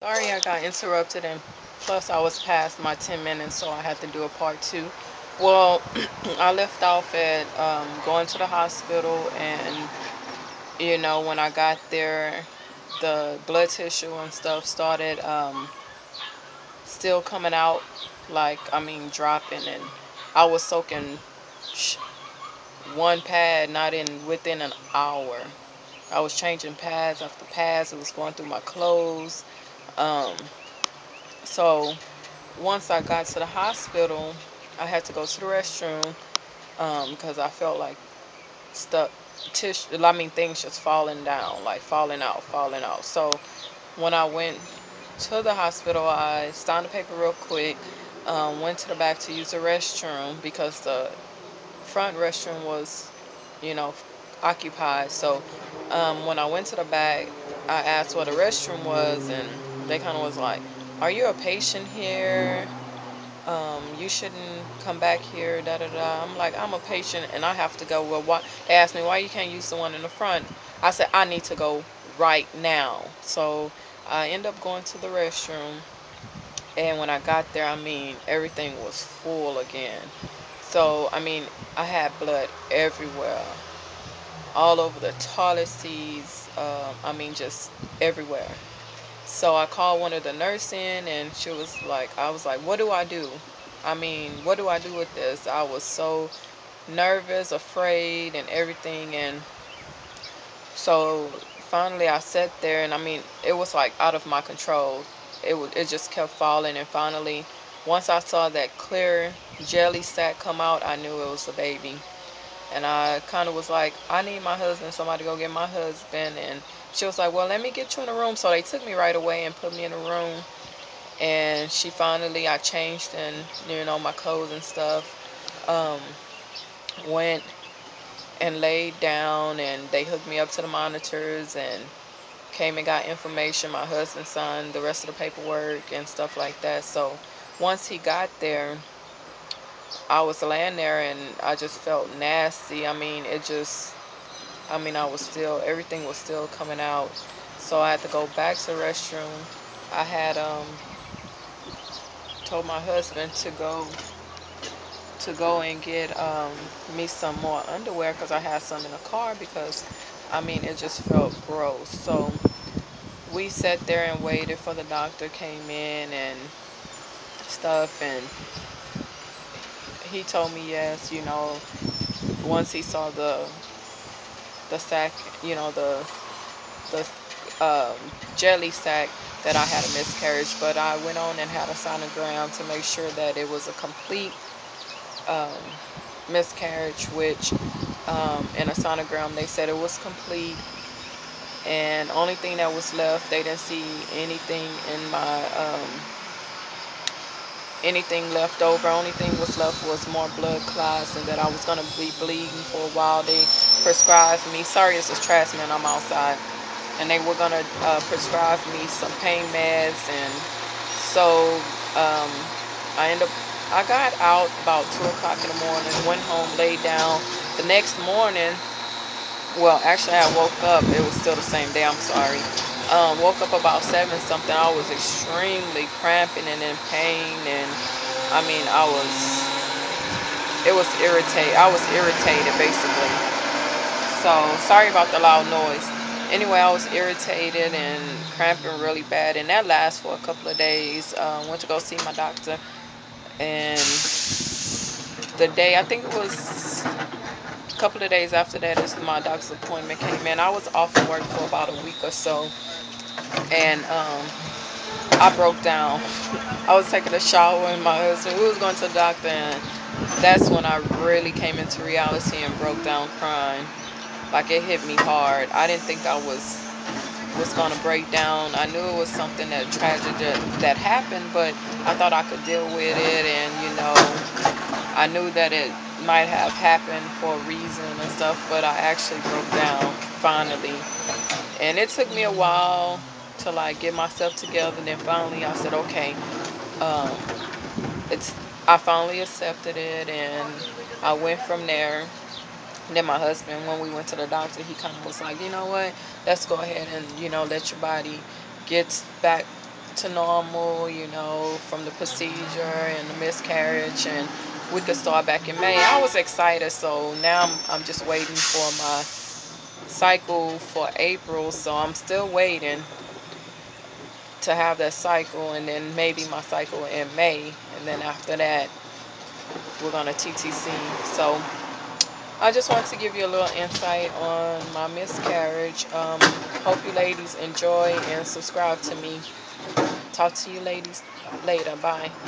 Sorry I got interrupted, and plus I was past my 10 minutes, so I had to do a part two. Well, I left off at going to the hospital, and when I got there, the blood tissue and stuff started still coming out, like, dropping, and I was soaking sh- one pad not in within an hour. I was changing pads after pads. It was going through my clothes. Um, so once I got to the hospital, I had to go to the restroom because I felt like stuff, things just falling down, like falling out, falling out. So when I went to the hospital, I signed the paper real quick, went to the back to use the restroom because the front restroom was, you know, occupied. So when I went to the back, I asked what a restroom was, and they kind of was like, "Are you a patient here? You shouldn't come back here, da da da." I'm like, "I'm a patient and I have to go." Well, why? They asked me why you can't use the one in the front. I said, "I need to go right now." So I end up going to the restroom, and when I got there, everything was full again. So I had blood everywhere, all over the toilet seats. Just everywhere. So I called one of the nurse in, and she was like, I was like, "What do I do? What do I do with this?" I was so nervous, afraid, and everything. And so finally I sat there, and it was like out of my control. It just kept falling, and finally, once I saw that clear jelly sack come out, I knew it was a baby. And I kind of was like, "I need my husband. Somebody go get my husband." And she was like, "Well, let me get you in a room." So they took me right away and put me in a room. And I changed in, my clothes and stuff. Um, Went and laid down, and they hooked me up to the monitors and came and got information. My husband signed the rest of the paperwork and stuff like that. So once he got there, I was laying there and I just felt nasty. I was still, everything was still coming out. So I had to go back to the restroom. I had told my husband to go and get me some more underwear because I had some in the car because it just felt gross. So we sat there and waited for the doctor came in and stuff, and he told me yes, once he saw the sack, the um, jelly sack, that I had a miscarriage. But I went on and had a sonogram to make sure that it was a complete um, miscarriage, which in a sonogram they said it was complete. And only thing that was left, they didn't see anything in my anything left over. Only thing was left was more blood clots, and that I was gonna be bleeding for a while. They prescribed me. Sorry, it's a trash man. I'm outside, and they were gonna prescribe me some pain meds. And so um, I ended up. I got out about 2 o'clock in the morning. Went home, laid down. The next morning, well, actually, I woke up. It was still the same day. I'm sorry. Woke up about 7 something. I was extremely cramping and in pain, and I was. It was irritated. I was irritated basically. So sorry about the loud noise. Anyway, I was irritated and cramping really bad, and that lasted for a couple of days. Went to go see my doctor, and the day, I think it was a couple of days after that, is my doctor's appointment came in. I was off of work for about a week or so, and I broke down. I was taking a shower with my husband. We was going to the doctor, and that's when I really came into reality and broke down crying. Like, it hit me hard. I didn't think I was gonna break down. I knew it was something that tragic that happened, but I thought I could deal with it, and I knew that it might have happened for a reason and stuff. But I actually broke down finally, and it took me a while to like get myself together. And then finally, I said, "Okay, um, it's." I finally accepted it, and I went from there. And then my husband, when we went to the doctor, he kind of was like, "You know what? Let's go ahead and let your body get back to normal, from the procedure and the miscarriage, and we could start back in May. I was excited, so now I'm just waiting for my cycle for April, so I'm still waiting to have that cycle, and then maybe my cycle in May, and then after that we're going to TTC. So I just want to give you a little insight on my miscarriage. Hope you ladies enjoy and subscribe to me. Talk to you ladies later. Bye.